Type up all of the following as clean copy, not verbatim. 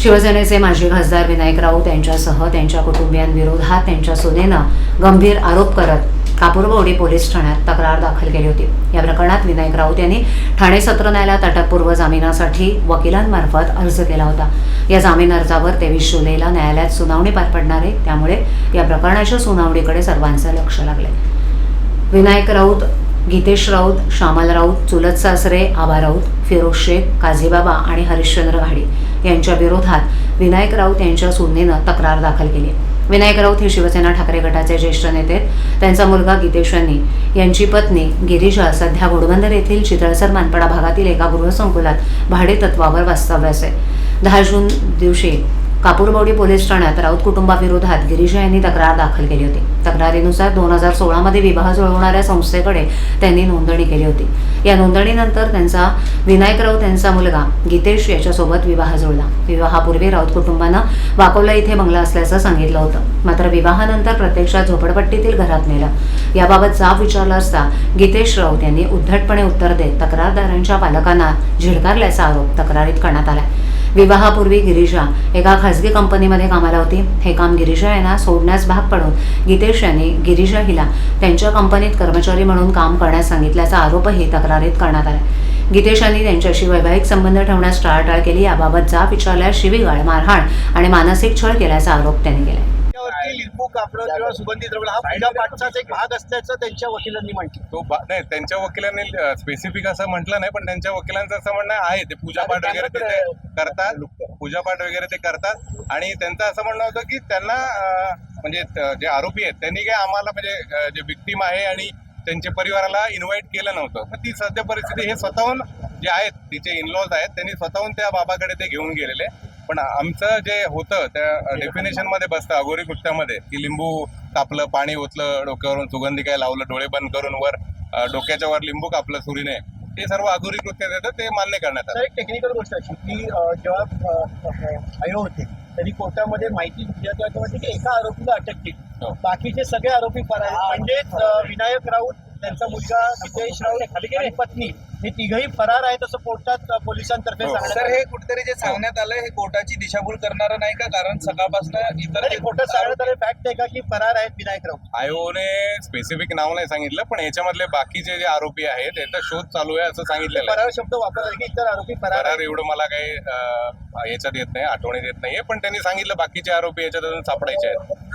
शिवसेनेचे माजी खासदार विनायक राऊत यांच्यासह त्यांच्या कुटुंबियांविरोधात त्यांच्या सुनेनं गंभीर आरोप करत कापूरबोडी पोलीस ठाण्यात तक्रार दाखल केली होती। या प्रकरणात विनायक राऊत यांनी ठाणे सत्र न्यायालयात अटकपूर्व जामिनासाठी वकिलांमार्फत अर्ज केला होता। या जामीन अर्जावर 23 जुलैला न्यायालयात सुनावणी पार पडणार आहे, त्यामुळे या प्रकरणाच्या सुनावणीकडे सर्वांचे लक्ष लागले। विनायक राऊत, गीतेश राऊत, श्यामल राऊत, चुलत सासरे आबा राऊत, फिरोज शेख, काझीबाबा आणि हरिश्चंद्र घाडी यांच्या विरोधात विनायक राऊत यांच्या सुनेनं तक्रार दाखल केली। विनायक राऊत हे शिवसेना ठाकरे गटाचे ज्येष्ठ नेते। त्यांचा मुलगा गीतेश यांची पत्नी गिरीजा सध्या घोडबंदर येथील चितळसर मानपाडा भागातील एका गृहसंकुलात भाडे तत्वावर वास्तव्यास आहे। 10 जून दिवशी कापूरबोडी पोलीस ठाण्यात राऊत कुटुंबाविरोधात गिरीजा यांनी तक्रार दाखल केली होती। तक्रारीनुसार 2016 मध्ये विवाह जुळवणाऱ्या संस्थेकडे त्यांनी नोंदणी केली होती। या नोंदणीनंतर त्यांचा विनायक राऊत यांचा मुलगा गीतेश याच्यासोबत विवाह जुळला। विवाहापूर्वी राऊत कुटुंबानं वाकोला इथे बंगला असल्याचं सांगितलं होतं, मात्र विवाहानंतर प्रत्यक्षात झोपडपट्टीतील घरात नेलं। याबाबत जाब विचारला असता गीतेश राऊत यांनी उद्धटपणे उत्तर देत तक्रारदारांच्या पालकांना झिडकारल्याचा आरोप तक्रारीत करण्यात आला। विवाहापूर्वी गिरीजा एका खासगी कंपनीमध्ये कामाला होती। हे काम गिरीजा यांना सोडण्यास भाग पडून गीतेश यांनी गिरीजा हिला त्यांच्या कंपनीत कर्मचारी म्हणून काम करण्यास सांगितल्याचा आरोपही तक्रारीत करण्यात आला। गीतेश यांनी त्यांच्याशी वैवाहिक संबंध ठेवण्यास टाळाटाळ केली। याबाबत जाब विचारल्यास शिवीगाळ, मारहाण आणि मानसिक छळ केल्याचा आरोप त्यांनी केला। लिंबू कापड किंवा सुगंधी द्रव्य हा पूजा पाठाचा एक भाग असल्याचं त्यांच्या वकिलांनी म्हटलं। तो नाही, त्यांच्या वकिलांनी स्पेसिफिक असं म्हटलं नाही, पण त्यांच्या वकिलांचं असं म्हणणं आहे ते पूजापाठ वगैरे ते करतात, पूजापाठ वगैरे ते करतात। आणि त्यांचं असं म्हणणं होतं की त्यांना म्हणजे जे आरोपी आहेत त्यांनी काय आम्हाला म्हणजे जे विक्टीम आहे आणि त्यांच्या परिवाराला इन्व्हाइट केलं नव्हतं। पण ती सध्या परिस्थिती हे स्वतःहून जे आहेत, तिचे इनलॉज आहेत, त्यांनी स्वतःहून त्या बाबाकडे ते घेऊन गेलेले। पण आमचं जे होतं त्या डेफिनेशन मध्ये बसतं अघोरी कृत्यामध्ये की लिंबू कापलं, पाणी ओतलं डोक्यावरून, सुगंधी काय लावलं, डोळे बंद करून वर डोक्याच्या वर लिंबू कापलं सुरीने, ते सर्व अघोरी कृत्य येतं, ते मान्य करण्यात आलं। एक टेक्निकल गोष्ट अशी की जेव्हा आयोग होते त्यांनी कोर्टामध्ये माहिती दिली की एका आरोपीला अटक केली, बाकीचे सगळे आरोपी फरार आहेत। म्हणजेच विनायक राऊत, त्यांचा मुलगा गीतेश राऊत आणि पत्नी हे तिघही फरार आहेत असं कोर्टात पोलिसांतर्फे सांगण्यात सर, हे कुठेतरी जे सांगण्यात आलंय हे कोर्टाची दिशाभूल करणारं नाही का? कारण सकाळपासून इतर कोर्टात सांगण्यात आलं फॅक्ट आहे का की फरार आहेत विनायक राऊत? आयोने स्पेसिफिक नाव नाही सांगितलं, पण याच्यामधले बाकीचे जे आरोपी आहेत याचा शोध चालू आहे असं सांगितलेलं आहे। फरार शब्द वापरला की इतर आरोपी फरार एवढं मला काही याच्यात येत नाही, आठवणीत येत नाहीये, पण त्यांनी सांगितलं बाकीचे आरोपी याच्यात अजून सापडायचे आहेत।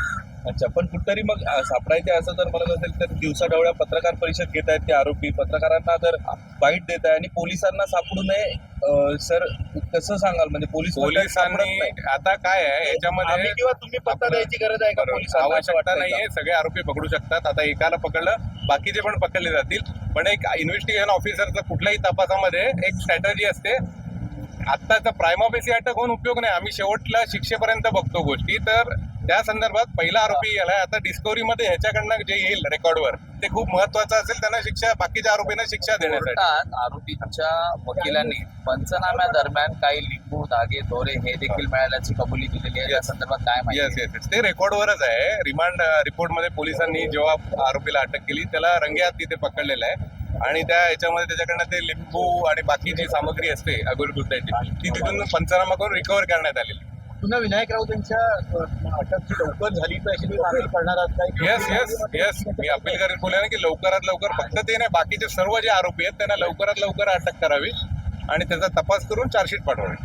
अच्छा, पण कुठतरी मग सापडायचे असं जर म्हणत असेल तर दिवसाढवळ्या पत्रकार परिषद घेत आहेत ते आरोपी, पत्रकारांना जर बाईट देत आहे आणि पोलिसांना सापडू नये, सर कसं सांगाल? म्हणजे पोलिसांनी आता काय आहे याच्यामध्ये किंवा तुम्ही पत्ता द्यायची गरज आहे का पोलिसांना? आवश्यकता नाहीये, सगळे आरोपी पकडू शकतात। आता एकाला पकडलं, बाकीचे पण पकडले जातील, पण एक इन्व्हेस्टिगेशन ऑफिसरचं कुठल्याही तपासामध्ये एक स्ट्रॅटजी असते। आत्ताचा प्रायमा बेसी अटक होऊन उपयोग नाही, आम्ही शेवटला शिक्षेपर्यंत बघतो गोष्टी। तर त्या संदर्भात पहिला आरोपी याला आता डिस्कव्हरीमध्ये ह्याच्याकडनं जे येईल रेकॉर्डवर ते खूप महत्वाचं असेल, त्यांना शिक्षा, बाकीच्या आरोपींना शिक्षा देण्यासाठी। आरोपीच्या वकिलांनी पंचनाम्या दरम्यान काही लिंबू, धागे, दोरे हे देखील मिळाल्याची कबुली दिलेली आहे। या संदर्भात काय माहिती? येस, ते रेकॉर्डवरच आहे। रिमांड रिपोर्टमध्ये पोलिसांनी जेव्हा आरोपीला अटक केली त्याला रंगेहात तिथे पकडलेलं आहे आणि त्या याच्यामध्ये त्याच्याकडनं ते लिंबू आणि बाकी जी सामग्री असते अघोरी कृत्याची ती तिथून पंचनामा करून रिकव्हर करण्यात आलेली। पुन्हा विनायक राऊत यांच्या अटकची लवकर झाली तर अशी तुम्ही अपील करणार आहात काय? येस, मी अपील करेन बोलले की लवकरात लवकर, फक्त ते नाही, बाकीचे सर्व जे आरोपी आहेत त्यांना लवकरात लवकर अटक करावी आणि त्याचा तपास करून चार्जशीट पाठवावी।